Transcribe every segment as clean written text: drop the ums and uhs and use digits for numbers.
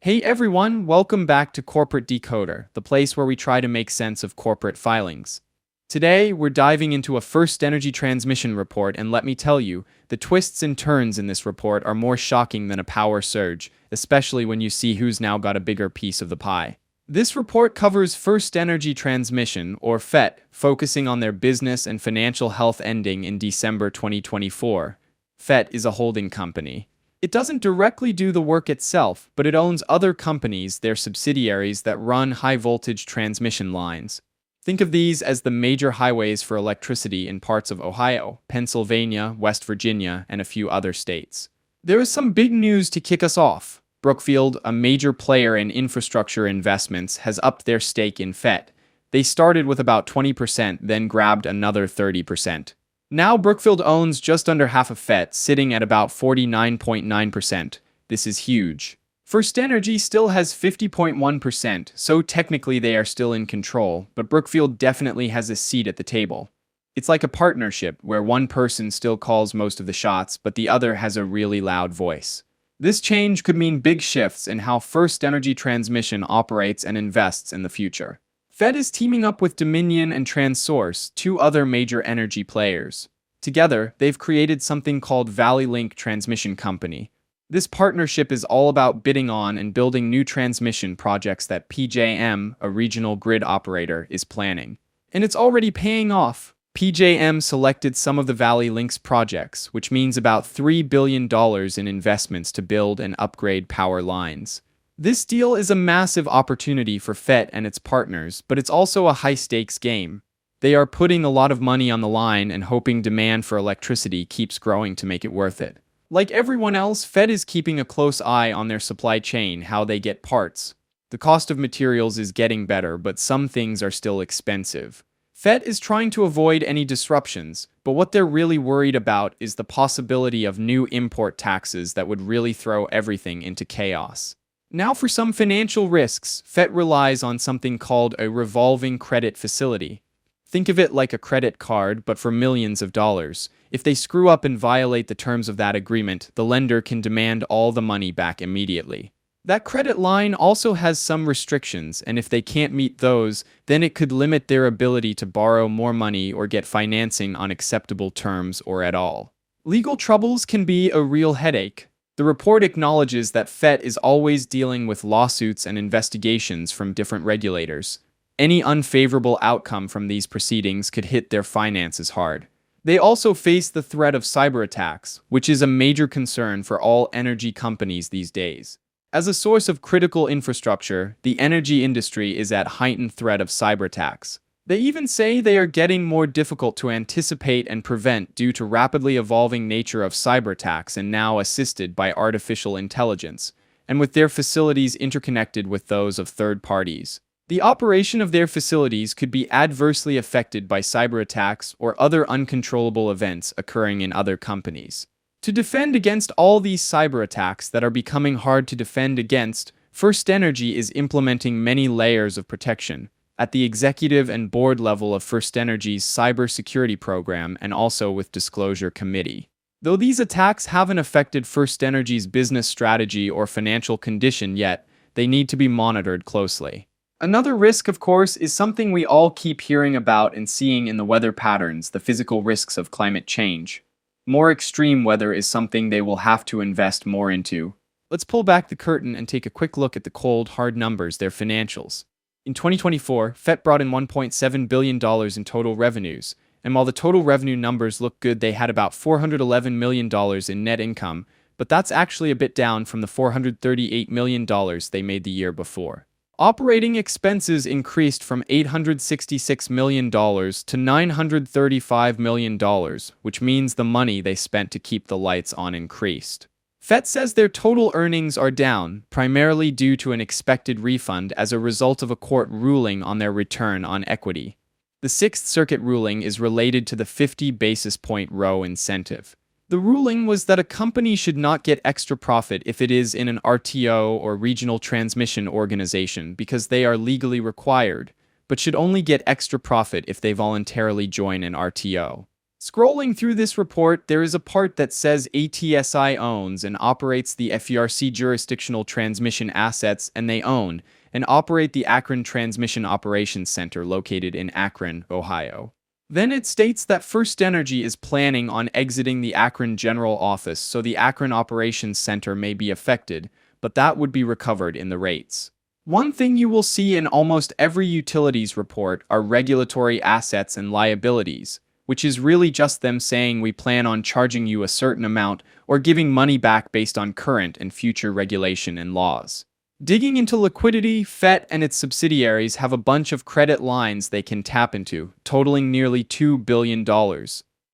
Hey everyone, welcome back to Corporate Decoder, the place where we try to make sense of corporate filings. Today, we're diving into a FirstEnergy transmission report, and let me tell you, the twists and turns in this report are more shocking than a power surge, especially when you see who's now got a bigger piece of the pie. This report covers FirstEnergy Transmission, or FET, focusing on their business and financial health ending in December 2024. FET is a holding company. It doesn't directly do the work itself, but it owns other companies, their subsidiaries, that run high-voltage transmission lines. Think of these as the major highways for electricity in parts of Ohio, Pennsylvania, West Virginia, and a few other states. There is some big news to kick us off. Brookfield, a major player in infrastructure investments, has upped their stake in FET. They started with about 20%, then grabbed another 30%. Now Brookfield owns just under half of FET, sitting at about 49.9%. This is huge. FirstEnergy still has 50.1%, so technically they are still in control, but Brookfield definitely has a seat at the table. It's like a partnership where one person still calls most of the shots, but the other has a really loud voice. This change could mean big shifts in how FirstEnergy Transmission operates and invests in the future. FET is teaming up with Dominion and TransSource, two other major energy players. Together, they've created something called Valley Link Transmission Company. This partnership is all about bidding on and building new transmission projects that PJM, a regional grid operator, is planning. And it's already paying off. PJM selected some of the Valley Link's projects, which means about $3 billion in investments to build and upgrade power lines. This deal is a massive opportunity for FET and its partners, but it's also a high-stakes game. They are putting a lot of money on the line and hoping demand for electricity keeps growing to make it worth it. Like everyone else, FET is keeping a close eye on their supply chain, how they get parts. The cost of materials is getting better, but some things are still expensive. FET is trying to avoid any disruptions, but what they're really worried about is the possibility of new import taxes that would really throw everything into chaos. Now for some financial risks, FET relies on something called a revolving credit facility. Think of it like a credit card, but for millions of dollars. If they screw up and violate the terms of that agreement, the lender can demand all the money back immediately. That credit line also has some restrictions, and if they can't meet those, then it could limit their ability to borrow more money or get financing on acceptable terms or at all. Legal troubles can be a real headache. The report acknowledges that FET is always dealing with lawsuits and investigations from different regulators. Any unfavorable outcome from these proceedings could hit their finances hard. They also face the threat of cyber attacks, which is a major concern for all energy companies these days. As a source of critical infrastructure, the energy industry is at heightened threat of cyber attacks. They even say they are getting more difficult to anticipate and prevent due to rapidly evolving nature of cyber attacks and now assisted by artificial intelligence, and with their facilities interconnected with those of third parties. The operation of their facilities could be adversely affected by cyber attacks or other uncontrollable events occurring in other companies. To defend against all these cyber attacks that are becoming hard to defend against, FirstEnergy is implementing many layers of protection at the executive and board level of FirstEnergy's cybersecurity program and also with Disclosure Committee. Though these attacks haven't affected FirstEnergy's business strategy or financial condition yet, they need to be monitored closely. Another risk, of course, is something we all keep hearing about and seeing in the weather patterns, the physical risks of climate change. More extreme weather is something they will have to invest more into. Let's pull back the curtain and take a quick look at the cold, hard numbers, their financials. In 2024, FET brought in $1.7 billion in total revenues, and while the total revenue numbers look good, they had about $411 million in net income, but that's actually a bit down from the $438 million they made the year before. Operating expenses increased from $866 million to $935 million, which means the money they spent to keep the lights on increased. FET says their total earnings are down, primarily due to an expected refund as a result of a court ruling on their return on equity. The Sixth Circuit ruling is related to the 50 basis point row incentive. The ruling was that a company should not get extra profit if it is in an RTO or regional transmission organization because they are legally required, but should only get extra profit if they voluntarily join an RTO. Scrolling through this report, there is a part that says ATSI owns and operates the FERC jurisdictional transmission assets, and they own and operate the Akron Transmission Operations Center located in Akron, Ohio. Then it states that FirstEnergy is planning on exiting the Akron General Office, so the Akron Operations Center may be affected, but that would be recovered in the rates. One thing you will see in almost every utilities report are regulatory assets and liabilities, which is really just them saying we plan on charging you a certain amount or giving money back based on current and future regulation and laws. Digging into liquidity, FET and its subsidiaries have a bunch of credit lines they can tap into, totaling nearly $2 billion.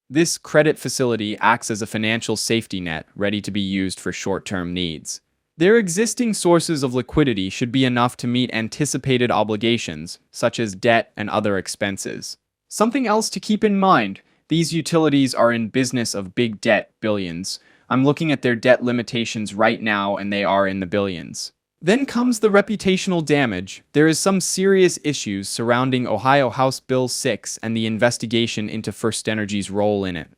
This credit facility acts as a financial safety net, ready to be used for short-term needs. Their existing sources of liquidity should be enough to meet anticipated obligations, such as debt and other expenses. Something else to keep in mind, these utilities are in business of big debt, billions. I'm looking at their debt limitations right now and they are in the billions. Then comes the reputational damage. There is some serious issues surrounding Ohio House Bill 6 and the investigation into FirstEnergy's role in it.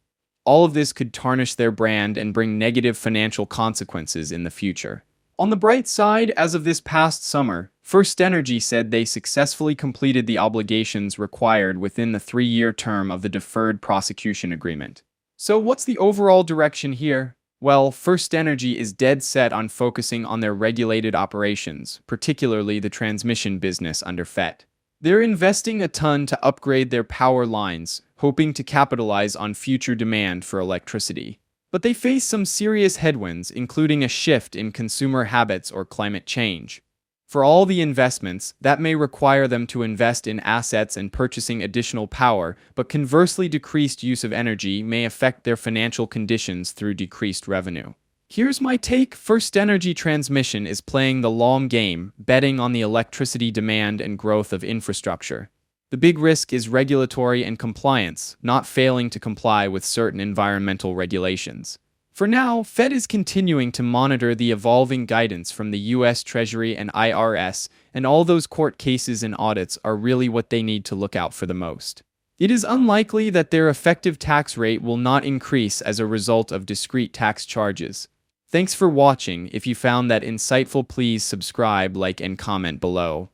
All of this could tarnish their brand and bring negative financial consequences in the future. On the bright side, as of this past summer, FirstEnergy said they successfully completed the obligations required within the 3-year term of the deferred prosecution agreement. So what's the overall direction here? Well, FirstEnergy is dead set on focusing on their regulated operations, particularly the transmission business under FET. They're investing a ton to upgrade their power lines, hoping to capitalize on future demand for electricity. But they face some serious headwinds, including a shift in consumer habits or climate change. For all the investments, that may require them to invest in assets and purchasing additional power, but conversely, decreased use of energy may affect their financial conditions through decreased revenue. Here's my take. FirstEnergy Transmission is playing the long game, betting on the electricity demand and growth of infrastructure. The big risk is regulatory and compliance, not failing to comply with certain environmental regulations. For now, FET is continuing to monitor the evolving guidance from the U.S. Treasury and IRS, and all those court cases and audits are really what they need to look out for the most. It is unlikely that their effective tax rate will not increase as a result of discrete tax charges. Thanks for watching. If you found that insightful, please subscribe, like, and comment below.